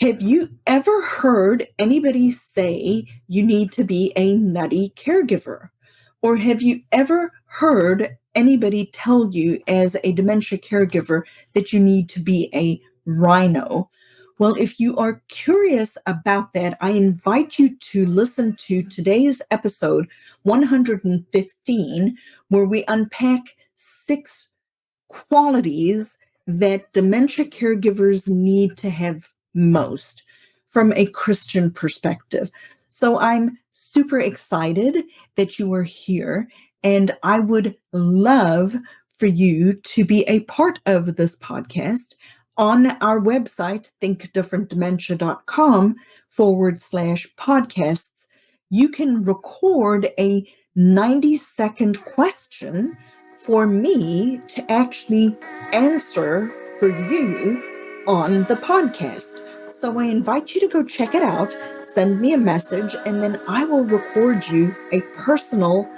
Have you ever heard anybody say you need to be a nutty caregiver? Or have you ever heard anybody tell you as a dementia caregiver that you need to be a rhino? Well, if you are curious about that, I invite you to listen to today's episode 115, where we unpack 6 qualities that dementia caregivers need to have most from a Christian perspective. So I'm super excited that you are here, and I would love for you to be a part of this podcast. On our website, thinkdifferentdementia.com/podcasts, you can record a 90-second question for me to actually answer for you on the podcast. So I invite you to go check it out, send me a message, and then I will record you a personal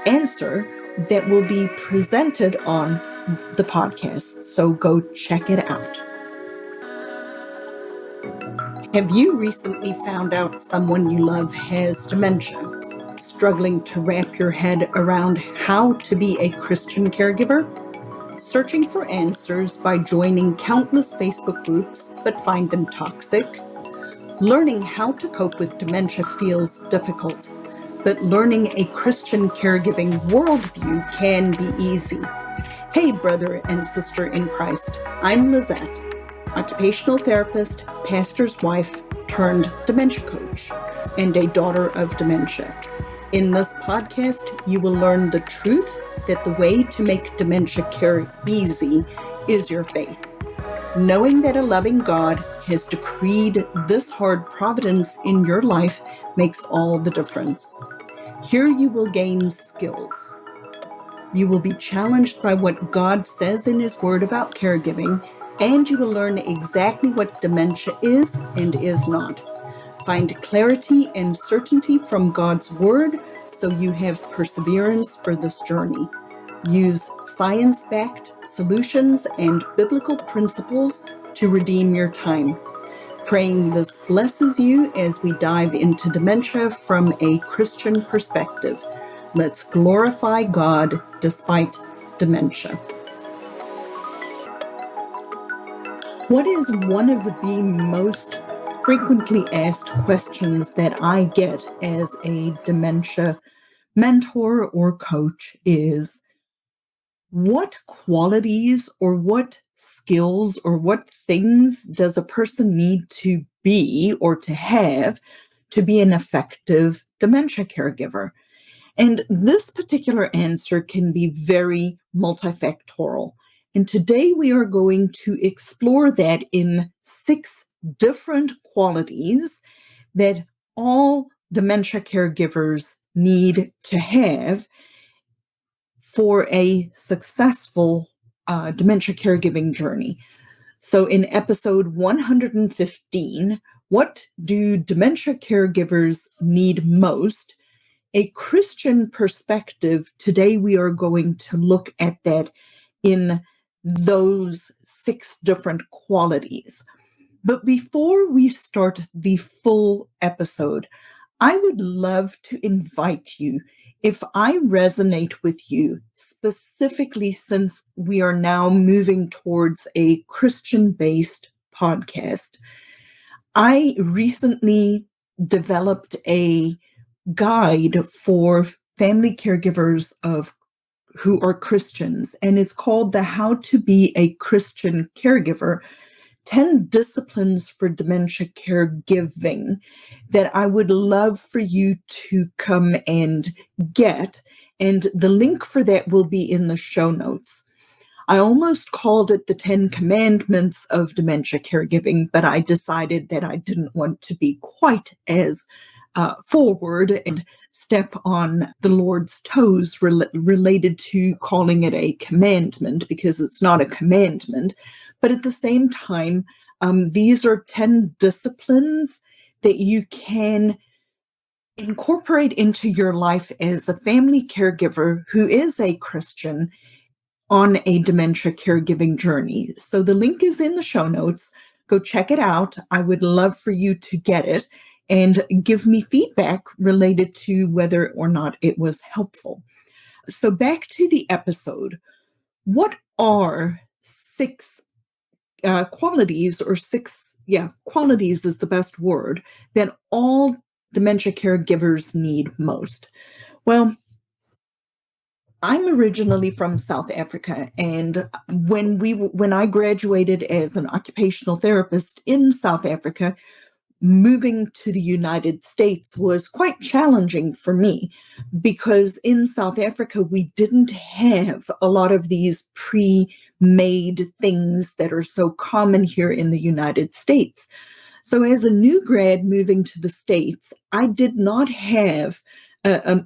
answer that will be presented on the podcast. So go check it out. Have you recently found out someone you love has dementia? Struggling to wrap your head around how to be a Christian caregiver? Searching for answers by joining countless Facebook groups but find them toxic? Learning how to cope with dementia feels difficult, but learning a Christian caregiving worldview can be easy. Hey, brother and sister in Christ, I'm Lizette, occupational therapist, pastor's wife turned dementia coach, and a daughter of dementia. In this podcast, you will learn the truth that the way to make dementia care easy is your faith. Knowing that a loving God has decreed this hard providence in your life makes all the difference. Here you will gain skills. You will be challenged by what God says in His Word about caregiving, and you will learn exactly what dementia is and is not. Find clarity and certainty from God's Word so you have perseverance for this journey. Use science-backed solutions and biblical principles to redeem your time. Praying this blesses you as we dive into dementia from a Christian perspective. Let's glorify God despite dementia. What is one of the most frequently asked questions that I get as a dementia mentor or coach is, what qualities or what skills or what things does a person need to be or to have to be an effective dementia caregiver? And this particular answer can be very multifactorial. And today we are going to explore that in 6 different qualities that all dementia caregivers need to have for a successful dementia caregiving journey. So in episode 115, what do dementia caregivers need most? A Christian perspective, today we are going to look at that in those 6 different qualities. But before we start the full episode, I would love to invite you, if I resonate with you, specifically since we are now moving towards a Christian-based podcast. I recently developed a guide for family caregivers who are Christians, and it's called the How to Be a Christian Caregiver, 10 Disciplines for Dementia Caregiving, that I would love for you to come and get. And the link for that will be in the show notes. I almost called it the 10 Commandments of Dementia Caregiving, but I decided that I didn't want to be quite as forward and step on the Lord's toes related to calling it a commandment, because it's not a commandment. But at the same time, these are 10 disciplines that you can incorporate into your life as a family caregiver who is a Christian on a dementia caregiving journey. So the link is in the show notes. Go check it out. I would love for you to get it and give me feedback related to whether or not it was helpful. So, back to the episode. What are six qualities, or six, yeah, qualities is the best word, that all dementia caregivers need most? Well, I'm originally from South Africa, and when I graduated as an occupational therapist in South Africa, moving to the United States was quite challenging for me because in South Africa, we didn't have a lot of these pre-made things that are so common here in the United States. So, as a new grad moving to the States, I did not have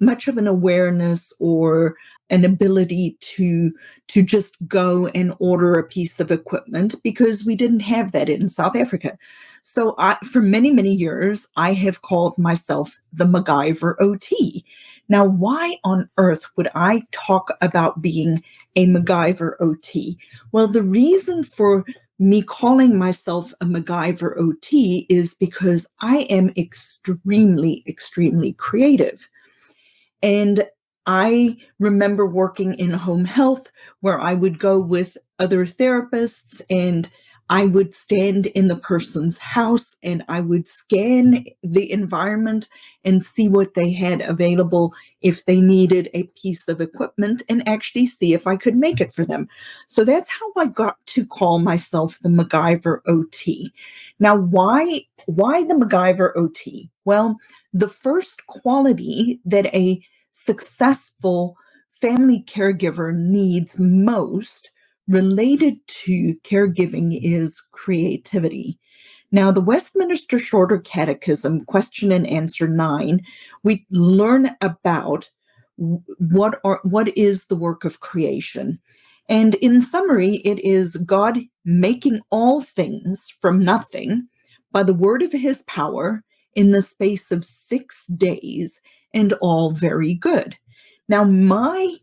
much of an awareness or an ability to just go and order a piece of equipment because we didn't have that in South Africa. So, for many, many years, I have called myself the MacGyver OT. Now, why on earth would I talk about being a MacGyver OT? Well, the reason for me calling myself a MacGyver OT is because I am extremely, extremely creative. And I remember working in home health where I would go with other therapists and I would stand in the person's house and I would scan the environment and see what they had available if they needed a piece of equipment and actually see if I could make it for them. So that's how I got to call myself the MacGyver OT. Now, why the MacGyver OT? Well, the first quality that a successful family caregiver needs most related to caregiving is creativity. Now, the Westminster Shorter Catechism, question and answer 9, we learn about what is the work of creation. And in summary, it is God making all things from nothing by the word of his power in the space of 6 days, and all very good. Now, my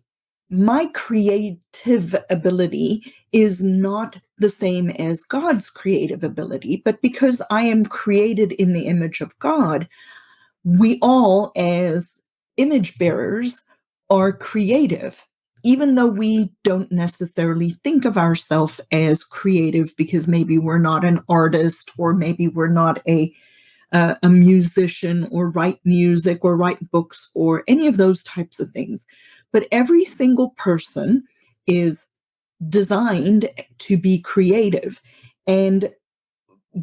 creative ability is not the same as God's creative ability, but because I am created in the image of God, we all, as image bearers, are creative, even though we don't necessarily think of ourselves as creative because maybe we're not an artist or maybe we're not a musician or write music or write books or any of those types of things. But every single person is designed to be creative. And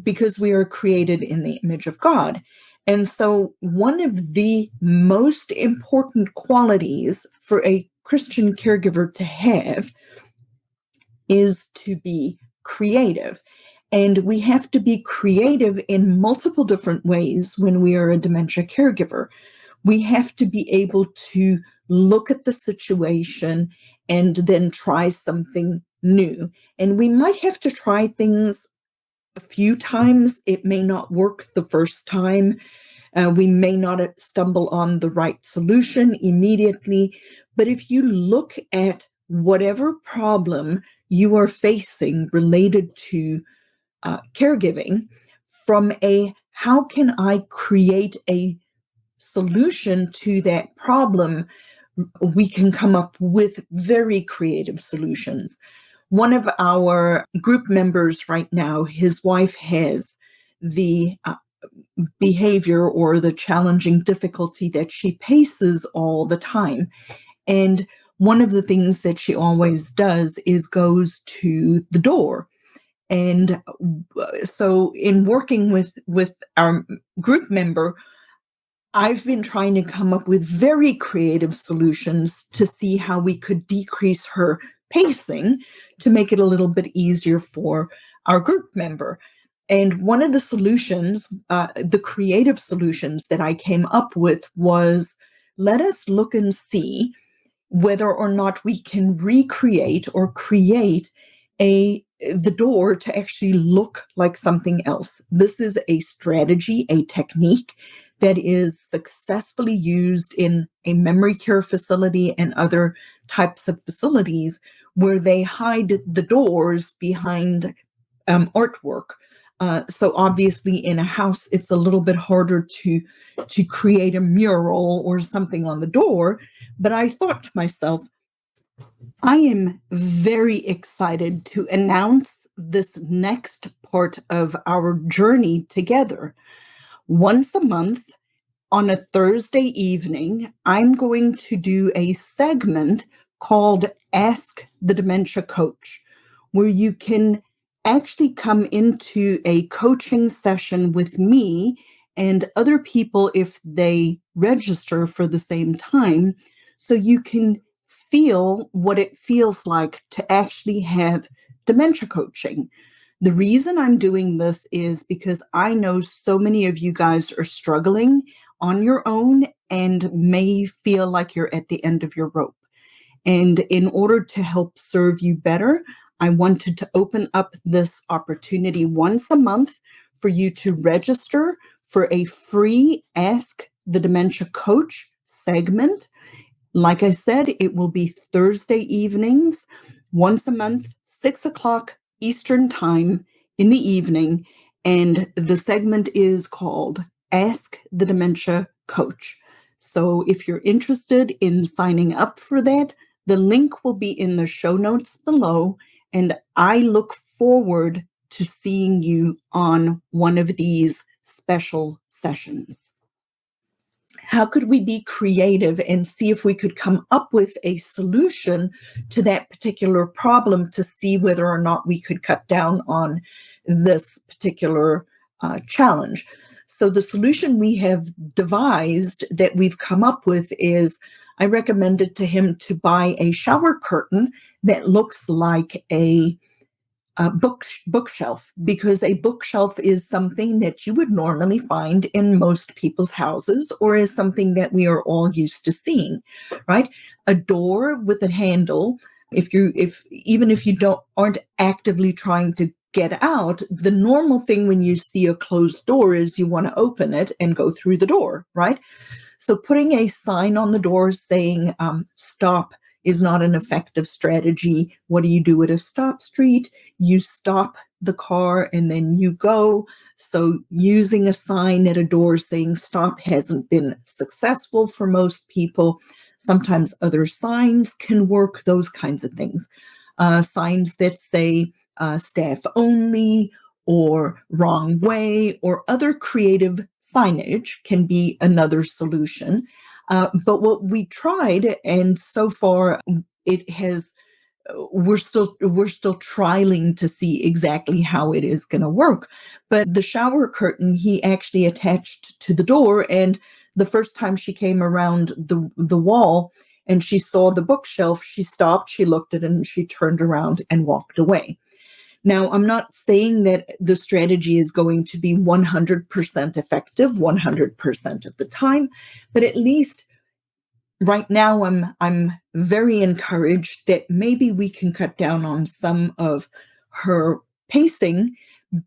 because we are created in the image of God. And so, one of the most important qualities for a Christian caregiver to have is to be creative. And we have to be creative in multiple different ways when we are a dementia caregiver. We have to be able to look at the situation and then try something new. And we might have to try things a few times. It may not work the first time. We may not stumble on the right solution immediately. But if you look at whatever problem you are facing related to caregiving from a how can I create a solution to that problem, we can come up with very creative solutions. One of our group members right now, his wife has the behavior or the challenging difficulty that she paces all the time. And one of the things that she always does is goes to the door. And so in working with our group member, I've been trying to come up with very creative solutions to see how we could decrease her pacing to make it a little bit easier for our group member. And one of the solutions, the creative solutions that I came up with was, let us look and see whether or not we can recreate or create the door to actually look like something else. This is a strategy, a technique that is successfully used in a memory care facility and other types of facilities where they hide the doors behind artwork. So obviously in a house, it's a little bit harder to create a mural or something on the door. But I thought to myself, I am very excited to announce this next part of our journey together. Once a month, on a Thursday evening, I'm going to do a segment called Ask the Dementia Coach, where you can actually come into a coaching session with me and other people if they register for the same time, so you can feel what it feels like to actually have dementia coaching. The reason I'm doing this is because I know so many of you guys are struggling on your own and may feel like you're at the end of your rope. And in order to help serve you better, I wanted to open up this opportunity once a month for you to register for a free Ask the Dementia Coach segment. Like I said, it will be Thursday evenings, once a month, 6 o'clock Eastern Time in the evening. And the segment is called Ask the Dementia Coach. So if you're interested in signing up for that, the link will be in the show notes below. And I look forward to seeing you on one of these special sessions. How could we be creative and see if we could come up with a solution to that particular problem to see whether or not we could cut down on this particular challenge? So the solution we have devised that we've come up with is I recommended to him to buy a shower curtain that looks like a bookshelf, because a bookshelf is something that you would normally find in most people's houses or is something that we are all used to seeing, right? A door with a handle, if even if you aren't actively trying to get out, the normal thing when you see a closed door is you want to open it and go through the door, right? So putting a sign on the door saying stop is not an effective strategy. What do you do at a stop street? You stop the car and then you go. So using a sign at a door saying stop hasn't been successful for most people. Sometimes other signs can work, those kinds of things. Signs that say staff only or wrong way or other creative signage can be another solution. But what we tried, and so far it has, we're still trialing to see exactly how it is going to work. But the shower curtain he actually attached to the door, and the first time she came around the wall and she saw the bookshelf, she stopped, she looked at it, and she turned around and walked away. Now, I'm not saying that the strategy is going to be 100% effective 100% of the time, but at least right now I'm very encouraged that maybe we can cut down on some of her pacing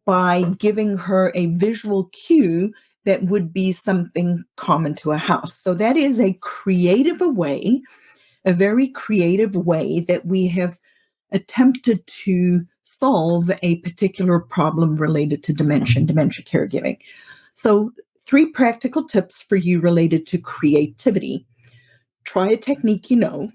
by giving her a visual cue that would be something common to a house. So that is a very creative way that we have attempted to solve a particular problem related to dementia caregiving. So 3 practical tips for you related to creativity. Try a technique you know.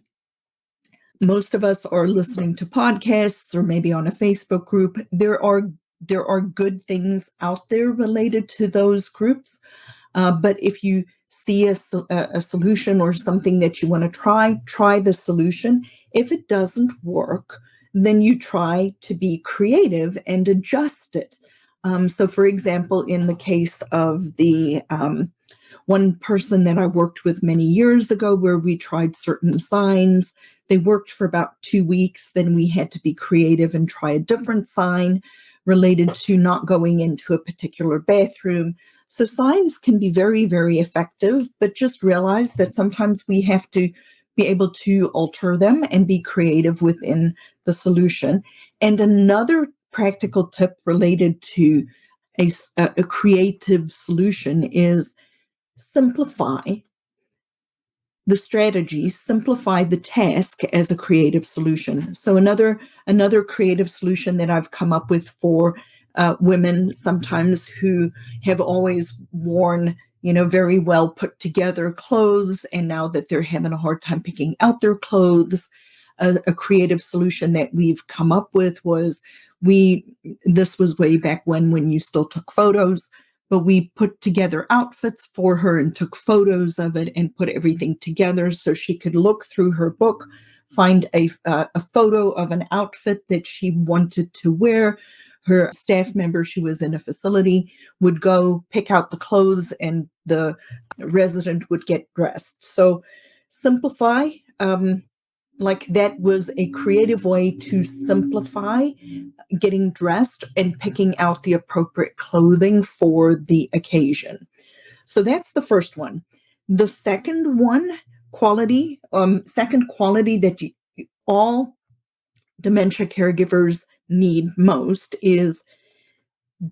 Most of us are listening to podcasts or maybe on a Facebook group. There are good things out there related to those groups. But if you see a solution or something that you want to try the solution. If it doesn't work, then you try to be creative and adjust it. So, for example, in the case of the one person that I worked with many years ago, where we tried certain signs, they worked for about 2 weeks. Then we had to be creative and try a different sign related to not going into a particular bathroom. So signs can be very, very effective, but just realize that sometimes we have to be able to alter them and be creative within the solution. And another practical tip related to a creative solution is simplify the strategy, simplify the task as a creative solution. So another creative solution that I've come up with for women sometimes who have always worn, very well put together clothes, and now that they're having a hard time picking out their clothes, a creative solution that we've come up with was this was way back when you still took photos, but we put together outfits for her and took photos of it and put everything together so she could look through her book, find a photo of an outfit that she wanted to wear. Her staff member, she was in a facility, would go pick out the clothes and the resident would get dressed. So simplify, like that was a creative way to simplify getting dressed and picking out the appropriate clothing for the occasion. So that's the first one. The second quality that all dementia caregivers need most is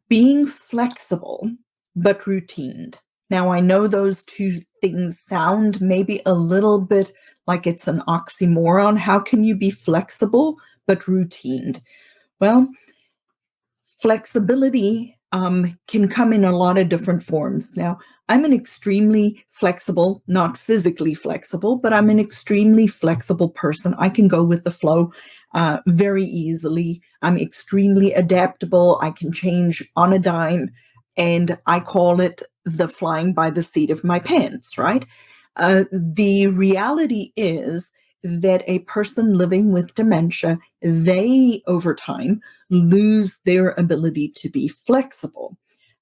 being flexible but routined. Now, I know those two things sound maybe a little bit like it's an oxymoron. How can you be flexible but routined? Well, flexibility can come in a lot of different forms. Now, I'm an extremely flexible, not physically flexible, but I'm an extremely flexible person. I can go with the flow very easily. I'm extremely adaptable. I can change on a dime, and I call it the flying by the seat of my pants, right? The reality is that a person living with dementia, they over time lose their ability to be flexible.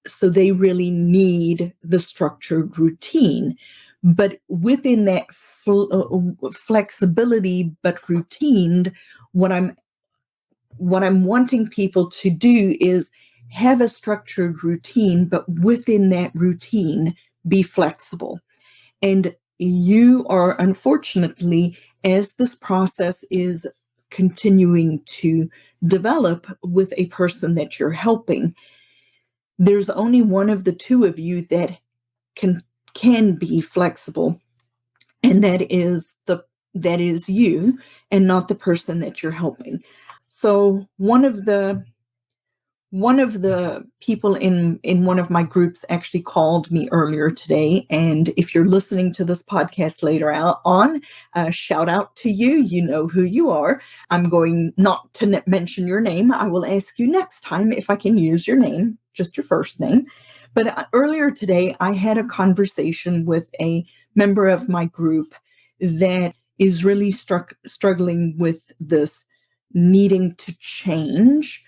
So they really need the structured routine. But within that flexibility but routine, what I'm wanting people to do is have a structured routine, but within that routine, be flexible. And you are, unfortunately, as this process is continuing to develop with a person that you're helping, there's only one of the two of you that can be flexible, and that is you and not the person that you're helping. So one of the people in one of my groups actually called me earlier today. And if you're listening to this podcast later on, shout out to you. You know who you are. I'm going not to mention your name. I will ask you next time if I can use your name, just your first name. But earlier today, I had a conversation with a member of my group that is really struggling with this needing to change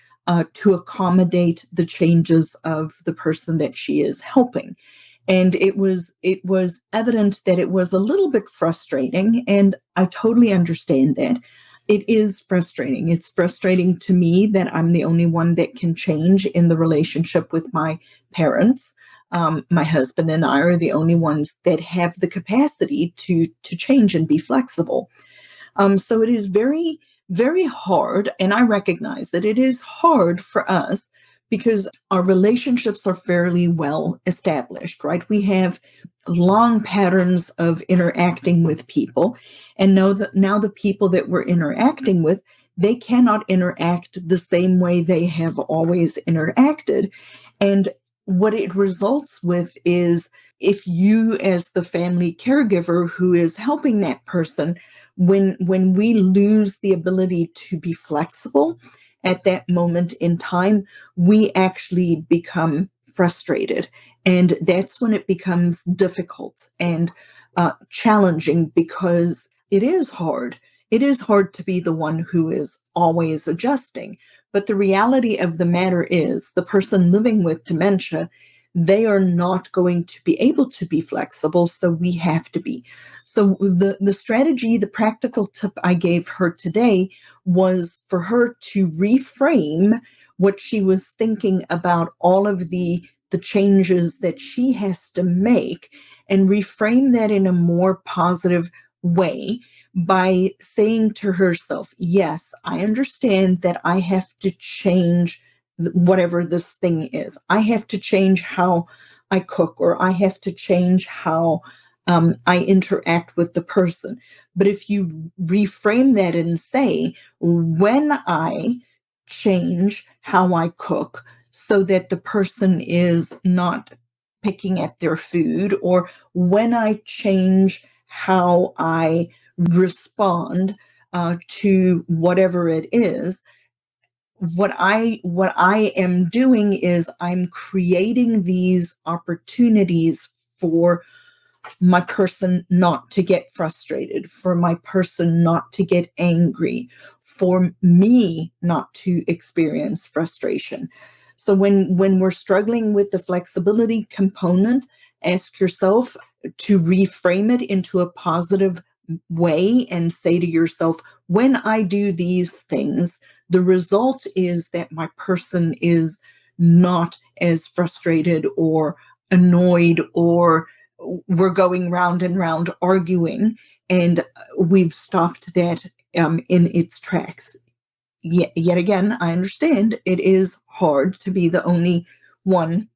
to accommodate the changes of the person that she is helping. And it was evident that it was a little bit frustrating, and I totally understand that. It is frustrating. It's frustrating to me that I'm the only one that can change in the relationship with my parents. My husband and I are the only ones that have the capacity to change and be flexible. So it is very, very hard. And I recognize that it is hard for us because our relationships are fairly well established, right? We have long patterns of interacting with people, and know that now the people that we're interacting with, they cannot interact the same way they have always interacted. And what it results with is, if you as the family caregiver who is helping that person, when we lose the ability to be flexible at that moment in time, we actually become frustrated. And that's when it becomes difficult and challenging, because it is hard. It is hard to be the one who is always adjusting. But the reality of the matter is, the person living with dementia, they are not going to be able to be flexible, so we have to be. So the strategy, the practical tip I gave her today was for her to reframe what she was thinking about, all of the changes that she has to make, and reframe that in a more positive way by saying to herself, yes, I understand that I have to change whatever this thing is. I have to change how I cook, or I have to change how I interact with the person. But if you reframe that and say, when I change how I cook, so that the person is not picking at their food, or when I change how I respond to whatever it is, what I am doing is I'm creating these opportunities for my person not to get frustrated, for my person not to get angry, for me not to experience frustration. So when we're struggling with the flexibility component, ask yourself to reframe it into a positive way and say to yourself, when I do these things, the result is that my person is not as frustrated or annoyed, or we're going round and round arguing, and we've stopped that in its tracks. Yet again, I understand it is hard to be the only one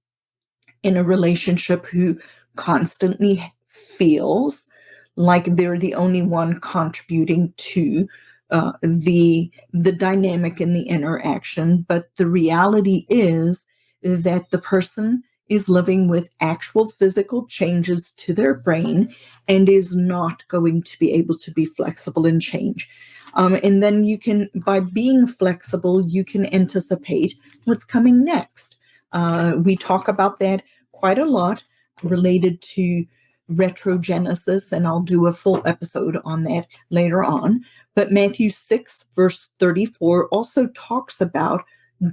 in a relationship who constantly feels like they're the only one contributing to the dynamic and the interaction. But the reality is that the person is living with actual physical changes to their brain and is not going to be able to be flexible and change. And then you can, by being flexible, you can anticipate what's coming next. We talk about that quite a lot related to retrogenesis, and I'll do a full episode on that later on. But Matthew 6, verse 34 also talks about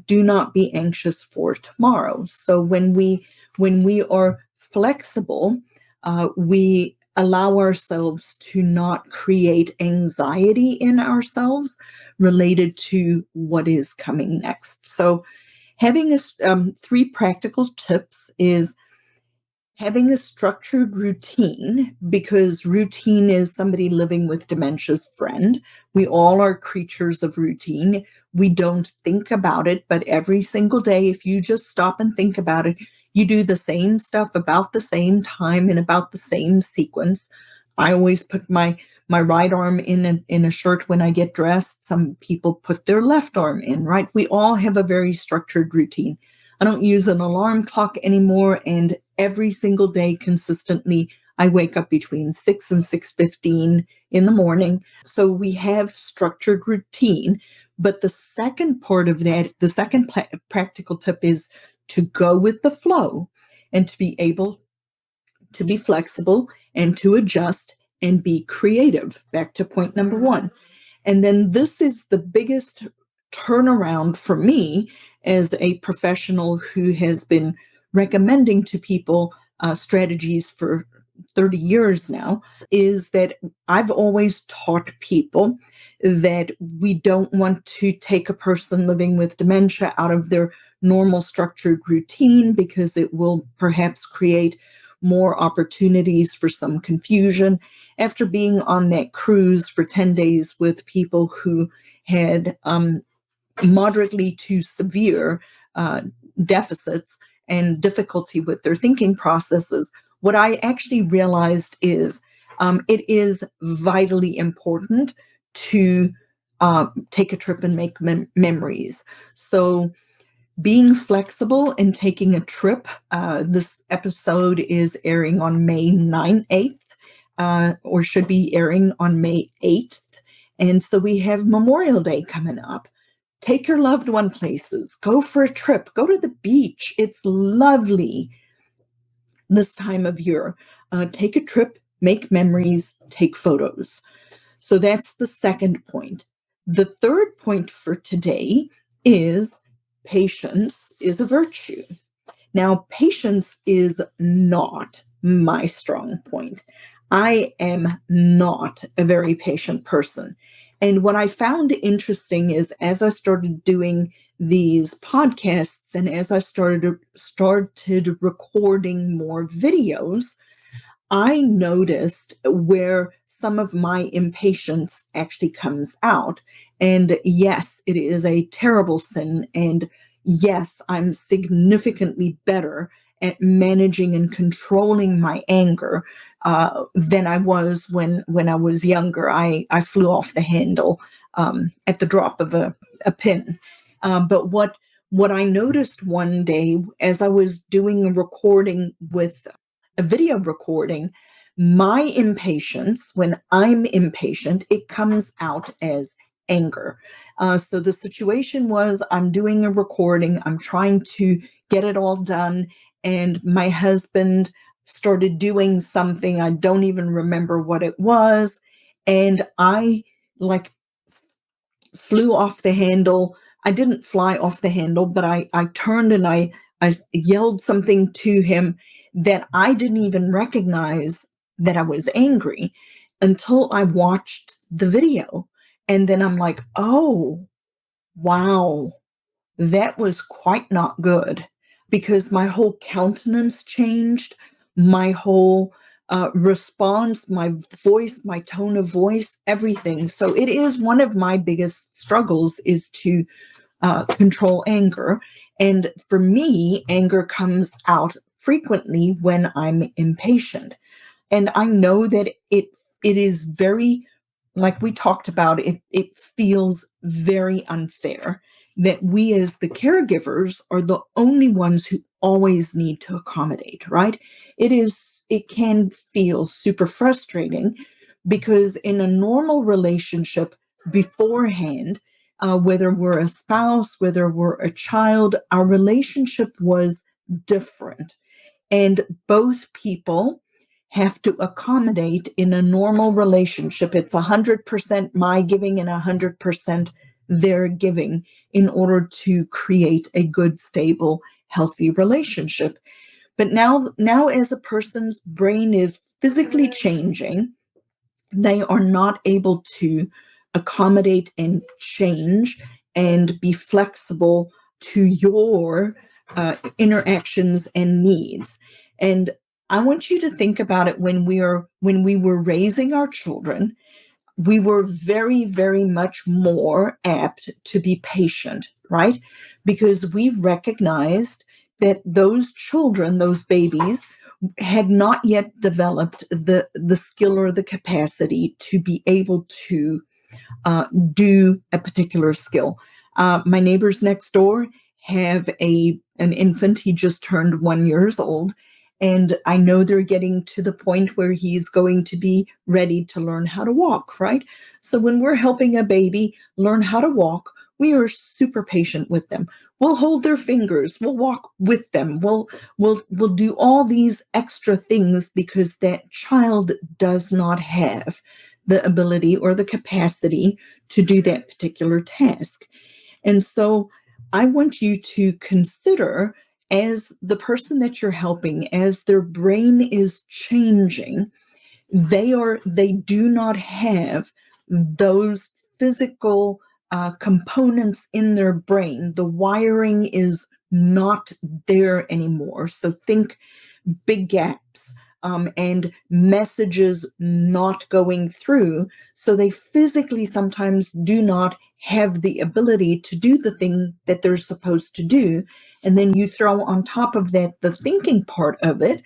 do not be anxious for tomorrow. So when we are flexible, we allow ourselves to not create anxiety in ourselves related to what is coming next. So having three practical tips is having a structured routine, because routine is somebody living with dementia's friend. We all are creatures of routine. We don't think about it, but every single day, if you just stop and think about it, you do the same stuff about the same time and about the same sequence. I always put my right arm in a shirt when I get dressed. Some people put their left arm in, right? We all have a very structured routine. I don't use an alarm clock anymore, and every single day consistently, I wake up between 6 and 6:15 in the morning. So we have structured routine. But the second part of that, the second practical tip is to go with the flow and to be able to be flexible and to adjust and be creative. Back to point number one. And then this is the biggest turnaround for me as a professional who has been recommending to people strategies for 30 years now, is that I've always taught people that we don't want to take a person living with dementia out of their normal structured routine, because it will perhaps create more opportunities for some confusion. After being on that cruise for 10 days with people who had moderately to severe deficits and difficulty with their thinking processes, what I actually realized is it is vitally important to take a trip and make memories. So being flexible and taking a trip. This episode is airing on May 8th, or should be airing on May 8th. And so we have Memorial Day coming up. Take your loved one places. Go for a trip. Go to the beach. It's lovely this time of year. Take a trip, make memories, take photos. So that's the second point. The third point for today is patience is a virtue. Now, patience is not my strong point. I am not a very patient person. And what I found interesting is, as I started doing these podcasts and as I started recording more videos, I noticed where some of my impatience actually comes out. And yes, it is a terrible sin. And yes, I'm significantly better at managing and controlling my anger than I was when I was younger. I flew off the handle at the drop of a pin. But what I noticed one day as I was doing a recording with a video recording, my impatience, when I'm impatient, it comes out as anger. So the situation was I'm doing a recording, I'm trying to get it all done, and my husband started doing something. I don't even remember what it was. And I like flew off the handle. I didn't fly off the handle, but I turned and I yelled something to him that I didn't even recognize that I was angry until I watched the video. And then I'm like, oh, wow, that was quite not good, because my whole countenance changed, my whole response, my voice, my tone of voice, everything. So it is one of my biggest struggles is to control anger. And for me, anger comes out frequently when I'm impatient. And I know that it is very, like we talked about, it feels very unfair that we as the caregivers are the only ones who always need to accommodate, right? It can feel super frustrating because in a normal relationship beforehand, whether we're a spouse, whether we're a child, our relationship was different. And both people have to accommodate in a normal relationship. It's 100% my giving and 100% their giving in order to create a good, stable, healthy relationship. But now as a person's brain is physically changing, they are not able to accommodate and change and be flexible to your interactions and needs. And I want you to think about it when we were raising our children, we were very, very much more apt to be patient, right? Because we recognized that those children, those babies, had not yet developed the skill or the capacity to be able to do a particular skill. My neighbors next door have an infant. He just turned 1 year old. And I know they're getting to the point where he's going to be ready to learn how to walk, right? So when we're helping a baby learn how to walk, we are super patient with them. We'll hold their fingers. We'll walk with them. We'll do all these extra things because that child does not have the ability or the capacity to do that particular task. And so I want you to consider, as the person that you're helping, as their brain is changing, they do not have those physical components in their brain. The wiring is not there anymore. So think big gaps, and messages not going through. So they physically sometimes do not have the ability to do the thing that they're supposed to do. And then you throw on top of that the thinking part of it,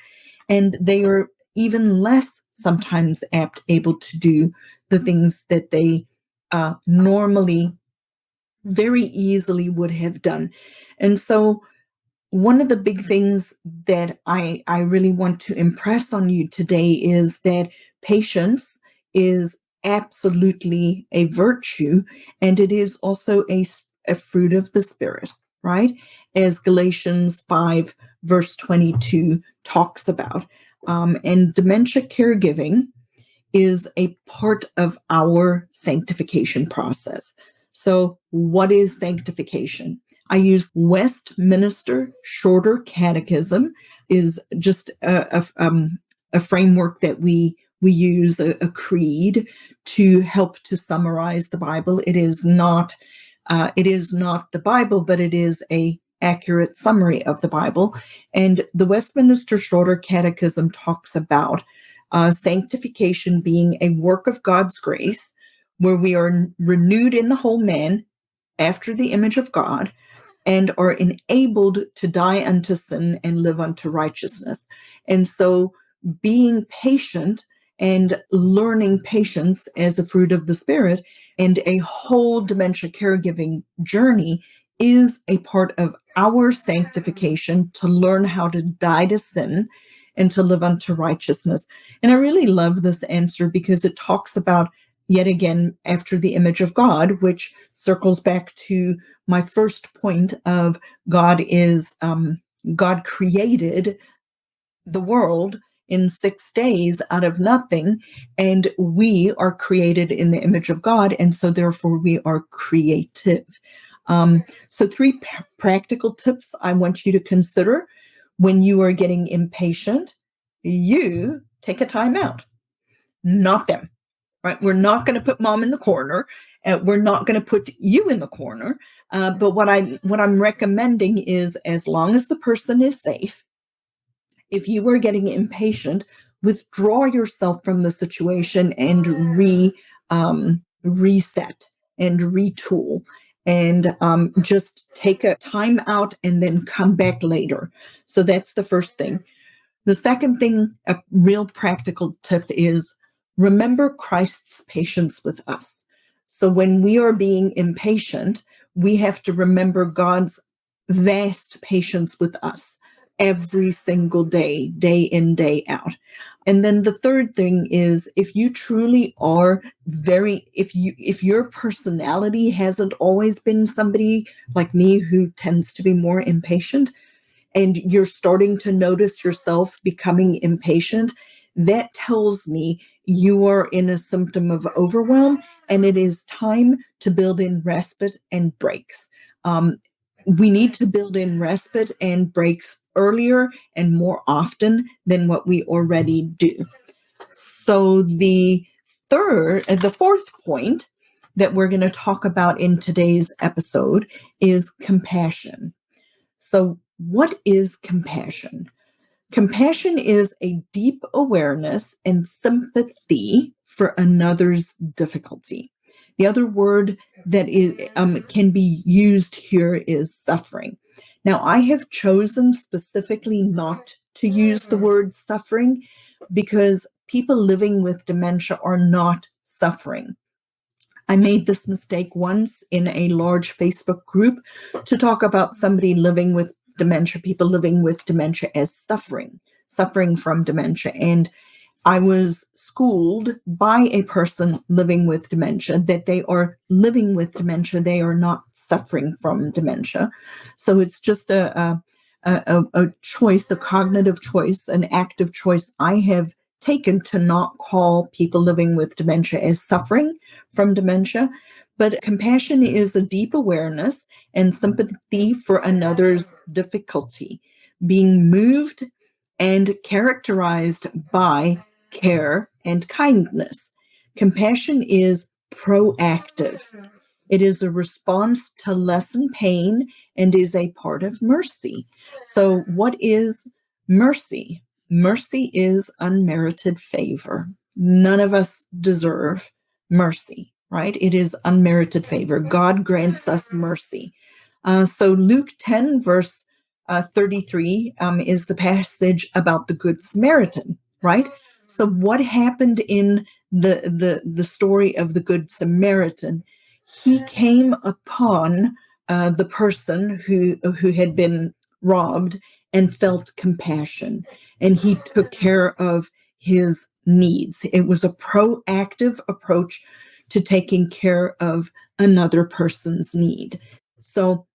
and they are even less sometimes able to do the things that they normally very easily would have done. And so one of the big things that I really want to impress on you today is that patience is absolutely a virtue, and it is also a fruit of the Spirit, right? As Galatians 5, verse 22 talks about. And dementia caregiving is a part of our sanctification process. So, what is sanctification? I use Westminster Shorter Catechism is just a framework that we use, a creed to help to summarize the Bible. It is not the Bible, but it is a accurate summary of the Bible. And the Westminster Shorter Catechism talks about sanctification being a work of God's grace, where we are renewed in the whole man after the image of God, and are enabled to die unto sin and live unto righteousness. And so being patient and learning patience as a fruit of the Spirit and a whole dementia caregiving journey is a part of our sanctification to learn how to die to sin and to live unto righteousness. And I really love this answer because it talks about, yet again, after the image of God, which circles back to my first point of God created the world in 6 days out of nothing, and we are created in the image of God, and so therefore we are creative. So 3 practical tips I want you to consider when you are getting impatient. You take a time out, not them, right? We're not going to put mom in the corner. We're not going to put you in the corner. But what I'm recommending is, as long as the person is safe, if you are getting impatient, withdraw yourself from the situation and reset and retool, and just take a time out and then come back later. So that's the first thing. The second thing, a real practical tip, is remember Christ's patience with us. So when we are being impatient, we have to remember God's vast patience with us every single day, day in, day out. And then the third thing is, if you truly are if your personality hasn't always been somebody like me who tends to be more impatient, and you're starting to notice yourself becoming impatient, that tells me you are in a symptom of overwhelm, and it is time to build in respite and breaks. We need to build in respite and breaks earlier and more often than what we already do. So the fourth point that we're going to talk about in today's episode is compassion. So what is compassion? Compassion is a deep awareness and sympathy for another's difficulty. The other word that can be used here is suffering. Now, I have chosen specifically not to use the word suffering because people living with dementia are not suffering. I made this mistake once in a large Facebook group to talk about somebody living with dementia, people living with dementia, as suffering from dementia. And I was schooled by a person living with dementia that they are living with dementia. They are not suffering from dementia. So it's just a choice, a cognitive choice, an active choice I have taken to not call people living with dementia as suffering from dementia. But compassion is a deep awareness and sympathy for another's difficulty, being moved and characterized by care and kindness. Compassion is proactive. It is a response to lessen pain and is a part of mercy. So, what is mercy? Mercy is unmerited favor. None of us deserve mercy, right? It is unmerited favor. God grants us mercy. So, Luke 10, verse 33 is the passage about the Good Samaritan, right? So, what happened in the story of the Good Samaritan? He came upon the person who had been robbed and felt compassion, and he took care of his needs. It was a proactive approach to taking care of another person's need. So,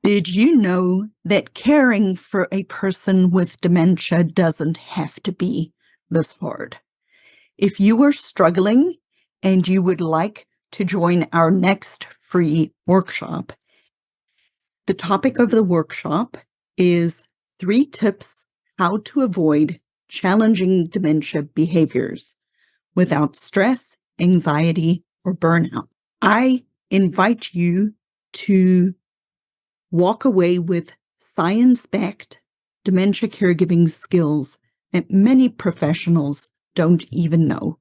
did you know that caring for a person with dementia doesn't have to be this hard? If you are struggling and you would like to join our next free workshop, the topic of the workshop is 3 tips how to avoid challenging dementia behaviors without stress, anxiety, or burnout. I invite you to walk away with science-backed dementia caregiving skills that many professionals don't even know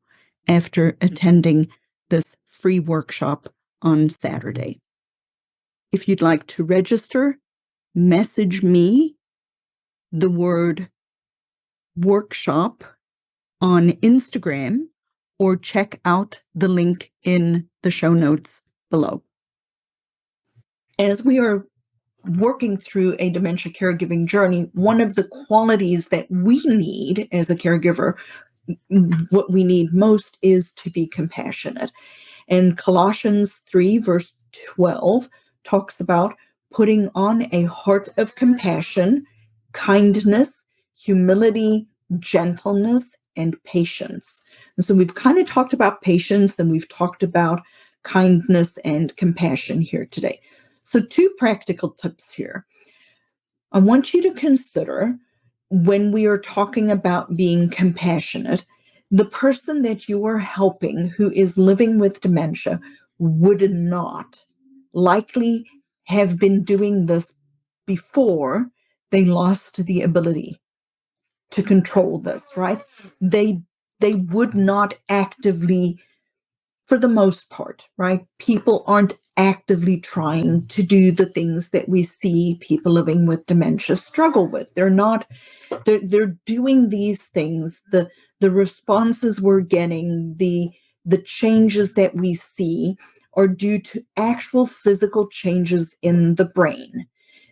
after attending this free workshop on Saturday. If you'd like to register, message me the word workshop on Instagram or check out the link in the show notes below. As we are working through a dementia caregiving journey, one of the qualities that we need as a caregiver, what we need most, is to be compassionate. And Colossians 3, verse 12, talks about putting on a heart of compassion, kindness, humility, gentleness, and patience. And so we've kind of talked about patience and we've talked about kindness and compassion here today. So, two practical tips here. I want you to consider, when we are talking about being compassionate, the person that you are helping who is living with dementia would not likely have been doing this before they lost the ability to control this, right? They would not actively, for the most part, right? People aren't actively trying to do the things that we see people living with dementia struggle with. They're doing these things. The responses we're getting, the changes that we see are due to actual physical changes in the brain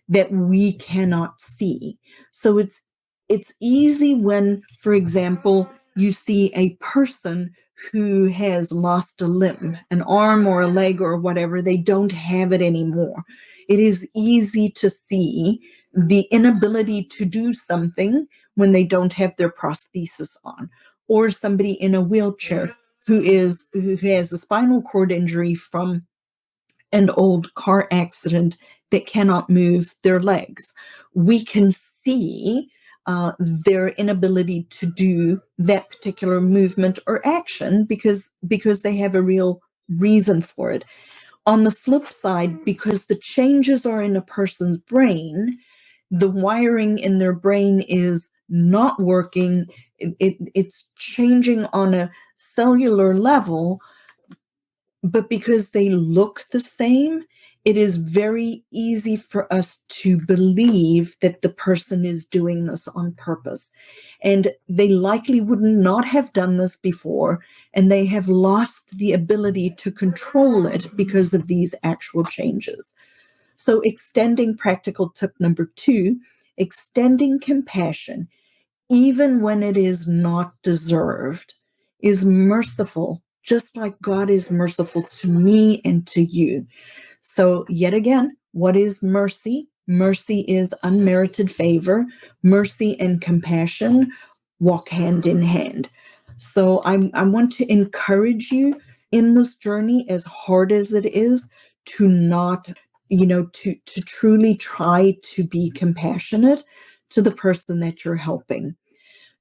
that we cannot see. So it's easy when, for example, you see a person who has lost a limb, an arm or a leg or whatever, they don't have it anymore. It is easy to see the inability to do something when they don't have their prosthesis on, or somebody in a wheelchair who has a spinal cord injury from an old car accident that cannot move their legs. We can see their inability to do that particular movement or action because they have a real reason for it. On the flip side, because the changes are in a person's brain, the wiring in their brain is not working. It's changing on a cellular level, but because they look the same, it is very easy for us to believe that the person is doing this on purpose. And they likely would not have done this before, and they have lost the ability to control it because of these actual changes. So, extending practical tip number 2, extending compassion, even when it is not deserved, is merciful, just like God is merciful to me and to you. So, yet again, what is mercy? Mercy is unmerited favor. Mercy and compassion walk hand in hand. So, I want to encourage you in this journey, as hard as it is, to not, to truly try to be compassionate to the person that you're helping.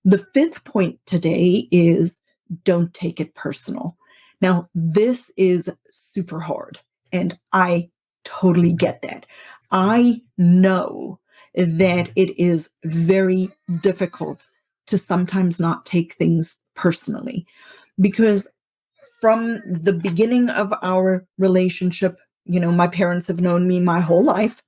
The fifth point today is, don't take it personal. Now, this is super hard, and I totally get that. I know that it is very difficult to sometimes not take things personally, because from the beginning of our relationship, my parents have known me my whole life.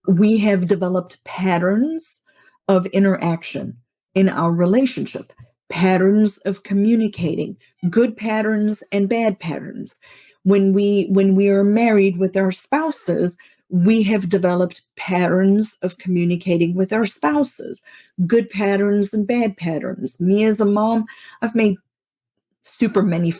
We have developed patterns of interaction in our relationship, patterns of communicating, good patterns and bad patterns. When we are married with our spouses, we have developed patterns of communicating with our spouses, good patterns and bad patterns. Me as a mom, I've made super many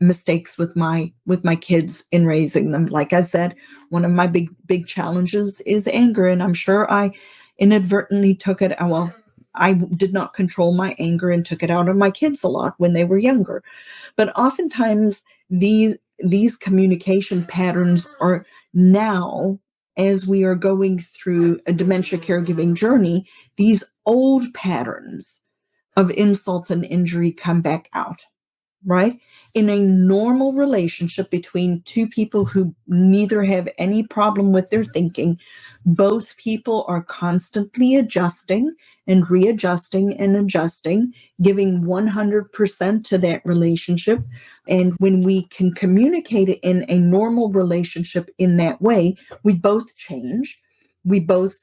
mistakes with my kids in raising them. Like I said, one of my big challenges is anger, and I'm sure I inadvertently took it. Well, I did not control my anger and took it out on my kids a lot when they were younger. But oftentimes these communication patterns are now, as we are going through a dementia caregiving journey, these old patterns of insult and injury come back out, right? In a normal relationship between two people who neither have any problem with their thinking, both people are constantly adjusting and readjusting and adjusting, giving 100% to that relationship. And when we can communicate it in a normal relationship in that way, we both change, we both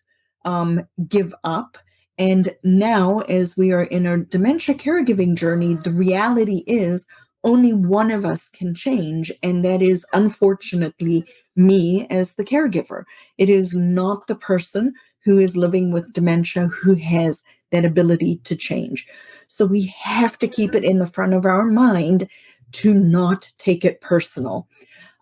give up. And now, as we are in our dementia caregiving journey, the reality is only one of us can change, and that is unfortunately me as the caregiver. It is not the person who is living with dementia who has that ability to change. So we have to keep it in the front of our mind to not take it personal.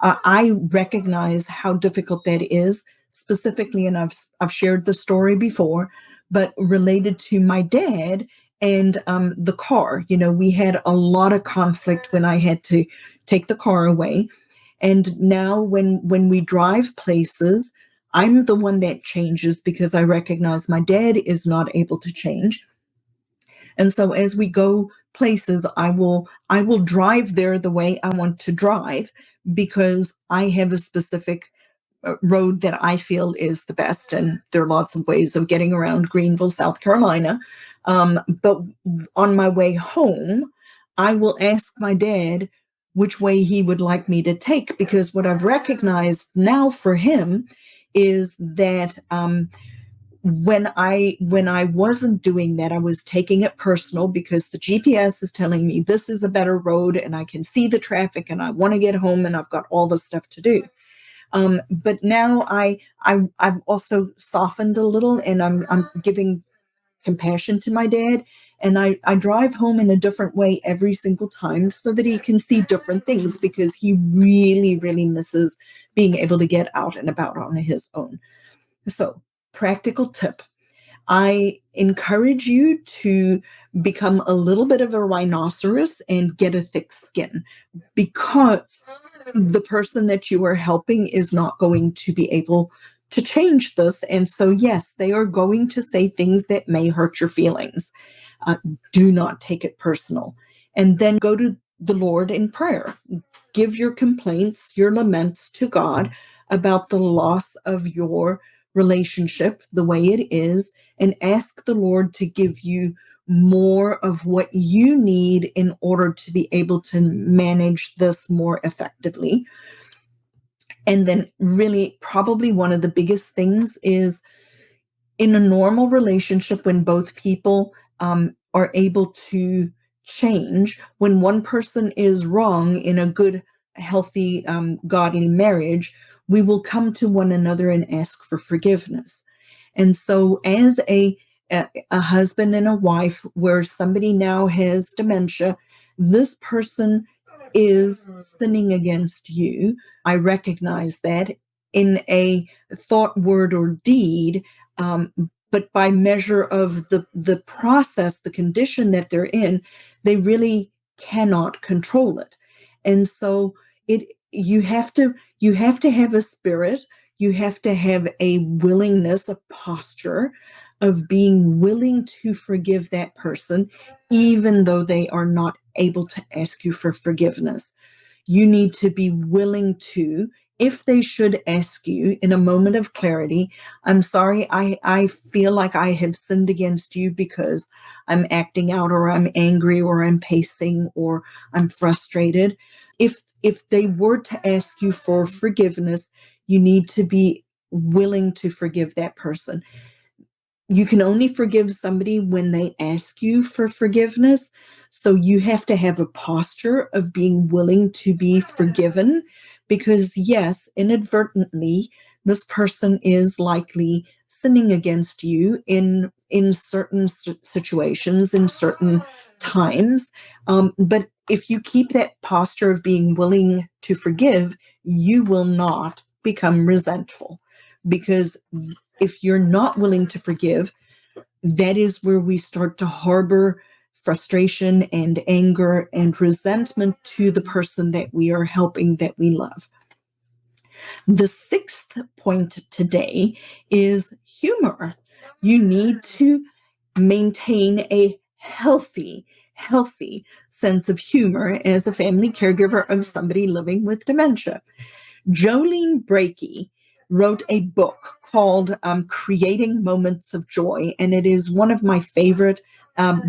I recognize how difficult that is, specifically, and I've shared the story before, but related to my dad and the car. We had a lot of conflict when I had to take the car away, and now when we drive places, I'm the one that changes because I recognize my dad is not able to change. And so as we go places, I will drive there the way I want to drive because I have a specific road that I feel is the best. And there are lots of ways of getting around Greenville, South Carolina. But on my way home, I will ask my dad which way he would like me to take, because what I've recognized now for him is that when I wasn't doing that, I was taking it personal because the GPS is telling me this is a better road and I can see the traffic and I want to get home and I've got all the stuff to do. But now I've also softened a little, and I'm giving compassion to my dad, and I drive home in a different way every single time so that he can see different things, because he really, really misses being able to get out and about on his own. So, practical tip. I encourage you to become a little bit of a rhinoceros and get a thick skin, because the person that you are helping is not going to be able to change this. And so, yes, they are going to say things that may hurt your feelings. Uh, do not take it personal. And then go to the Lord in prayer. Give your complaints, your laments to God about the loss of your relationship the way it is, and ask the Lord to give you more of what you need in order to be able to manage this more effectively. And then, really, probably one of the biggest things is, in a normal relationship, when both people are able to change, when one person is wrong in a good, healthy, godly marriage, we will come to one another and ask for forgiveness. And so, as a husband and a wife where somebody now has dementia, this person is sinning against you. I recognize that in a thought, word, or deed. Um, but by measure of the process, the condition that they're in, they really cannot control it. And so it you have to have a spirit, you have to have a willingness, a posture of being willing to forgive that person, even though they are not able to ask you for forgiveness. You need to be willing to, if they should ask you in a moment of clarity, I'm sorry, I feel like I have sinned against you because I'm acting out, or I'm angry, or I'm pacing, or I'm frustrated. If they were to ask you for forgiveness, you need to be willing to forgive that person. You can only forgive somebody when they ask you for forgiveness. So you have to have a posture of being willing to be forgiven, because, yes, inadvertently, this person is likely sinning against you in certain situations, in certain times. But if you keep that posture of being willing to forgive, you will not become resentful, because if you're not willing to forgive, that is where we start to harbor frustration and anger and resentment to the person that we are helping, that we love. The sixth point today is humor. You need to maintain a healthy sense of humor as a family caregiver of somebody living with dementia. Jolene Breakey wrote a book called Creating Moments of Joy, and it is one of my favorite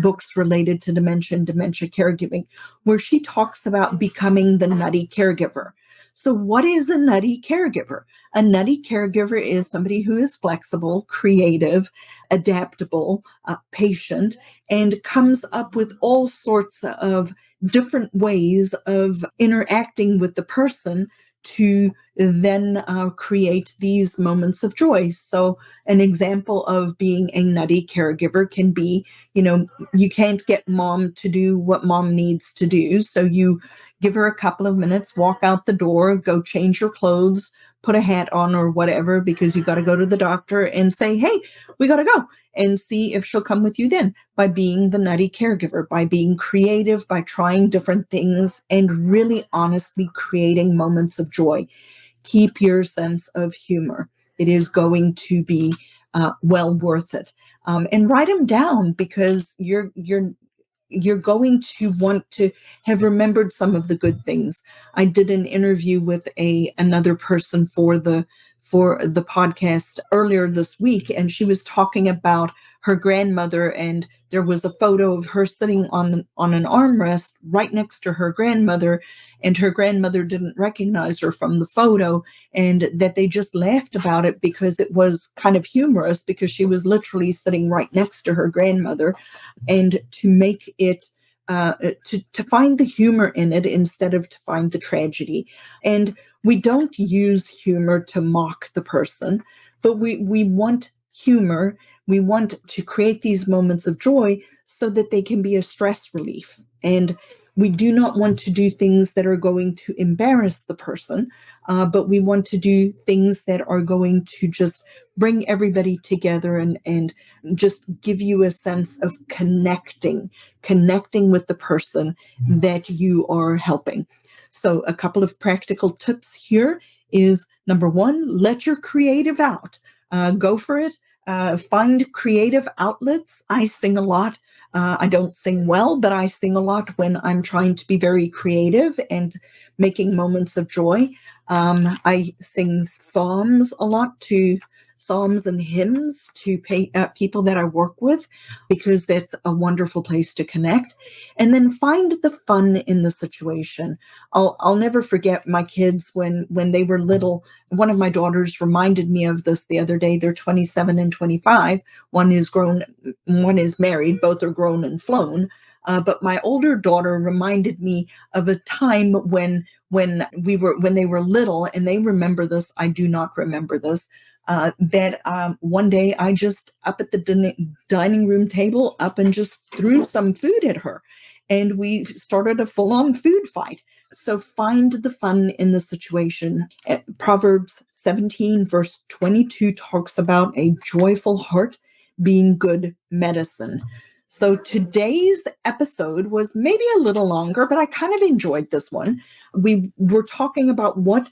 books related to dementia and dementia caregiving, where she talks about becoming the nutty caregiver. So what is a nutty caregiver? A nutty caregiver is somebody who is flexible, creative, adaptable, patient, and comes up with all sorts of different ways of interacting with the person to then create these moments of joy. So, an example of being a nutty caregiver can be, you can't get mom to do what mom needs to do. So, you give her a couple of minutes, walk out the door, go change your clothes, put a hat on or whatever, because you got to go to the doctor, and say, hey, we got to go, and see if she'll come with you then, by being the nutty caregiver, by being creative, by trying different things, and really honestly creating moments of joy. Keep your sense of humor. It is going to be well worth it. And write them down, because you're going to want to have remembered some of the good things. I did an interview with another person for the podcast earlier this week, and she was talking about her grandmother, and there was a photo of her sitting on an armrest right next to her grandmother, and her grandmother didn't recognize her from the photo, and that they just laughed about it because it was kind of humorous, because she was literally sitting right next to her grandmother, and to make it to find the humor in it instead of to find the tragedy. And we don't use humor to mock the person, but we want humor. We want to create these moments of joy so that they can be a stress relief. And we do not want to do things that are going to embarrass the person, but we want to do things that are going to just bring everybody together, and just give you a sense of connecting with the person that you are helping. So a couple of practical tips here is, number one, let your creative out. Go for it. Find creative outlets. I sing a lot. I don't sing well, but I sing a lot when I'm trying to be very creative and making moments of joy. I sing psalms a lot, to psalms and hymns to people that I work with, because that's a wonderful place to connect. And then find the fun in the situation. I'll never forget my kids when they were little. One of my daughters reminded me of this the other day. They're 27 and 25. One is grown, one is married. Both are grown and flown. But my older daughter reminded me of a time when they were little, and they remember this. I do not remember this. That one day I just up at the dining room table up and just threw some food at her, and we started a full-on food fight. So find the fun in the situation. Proverbs 17 verse 22 talks about a joyful heart being good medicine. So today's episode was maybe a little longer, but I kind of enjoyed this one. We were talking about what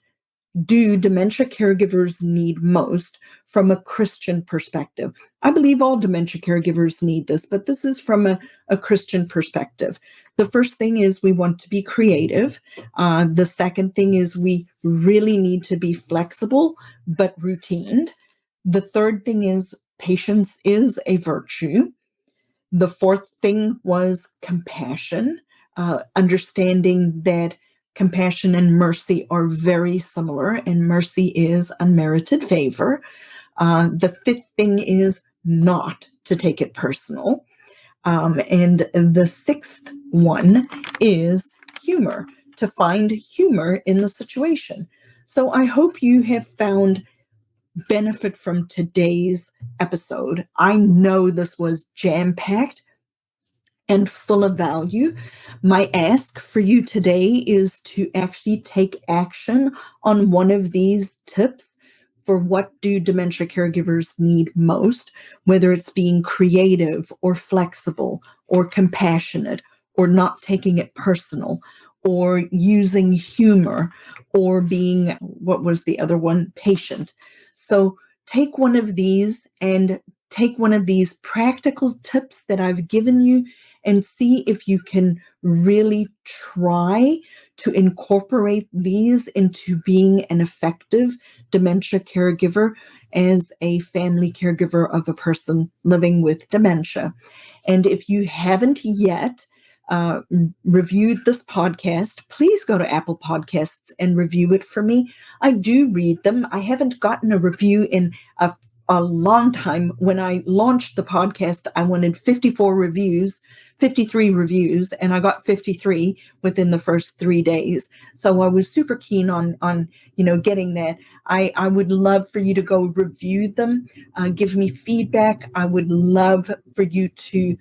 do dementia caregivers need most from a Christian perspective. I believe all dementia caregivers need this, but this is from a Christian perspective. The first thing is we want to be creative. The second thing is we really need to be flexible but routined. The third thing is patience is a virtue. The fourth thing was compassion, understanding that compassion and mercy are very similar, and mercy is unmerited favor. The fifth thing is not to take it personal. And the sixth one is humor, to find humor in the situation. So I hope you have found benefit from today's episode. I know this was jam-packed and full of value. My ask for you today is to actually take action on one of these tips for what do dementia caregivers need most, whether it's being creative or flexible or compassionate or not taking it personal or using humor or being, what was the other one, patient. So take one of these and take one of these practical tips that I've given you and see if you can really try to incorporate these into being an effective dementia caregiver as a family caregiver of a person living with dementia. And if you haven't yet, reviewed this podcast, please go to Apple Podcasts and review it for me. I do read them. I haven't gotten a review in a long time. When I launched the podcast, I wanted 53 reviews, and I got 53 within the first 3 days. So I was super keen on getting that. I would love for you to go review them, give me feedback. I would love for you to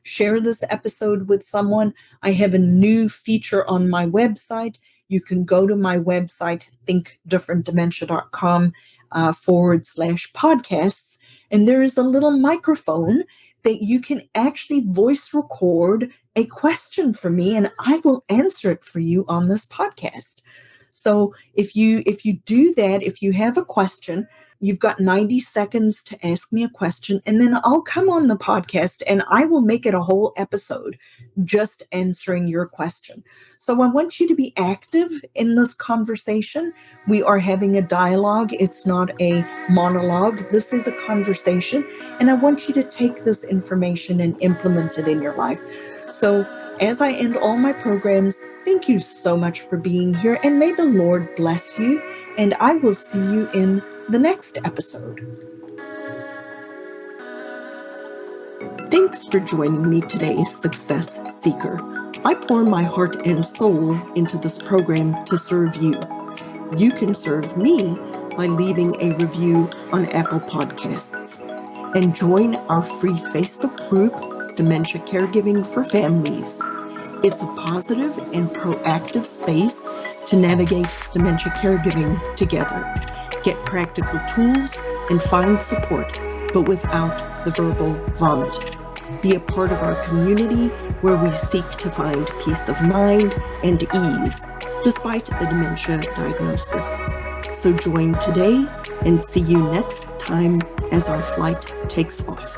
share this episode with someone. I have a new feature on my website. You can go to my website, thinkdifferentdementia.com /podcasts. And there is a little microphone that you can actually voice record a question for me, and I will answer it for you on this podcast. So if you do that, if you have a question, you've got 90 seconds to ask me a question, and then I'll come on the podcast and I will make it a whole episode just answering your question. So I want you to be active in this conversation. We are having a dialogue. It's not a monologue. This is a conversation, and I want you to take this information and implement it in your life. So as I end all my programs, thank you so much for being here, and may the Lord bless you, and I will see you in the next episode. Thanks for joining me today, Success Seeker. I pour my heart and soul into this program to serve you. You can serve me by leaving a review on Apple Podcasts, and join our free Facebook group, Dementia Caregiving for Families. It's a positive and proactive space to navigate dementia caregiving together. Get practical tools and find support, but without the verbal vomit. Be a part of our community where we seek to find peace of mind and ease despite the dementia diagnosis. So join today, and see you next time as our flight takes off.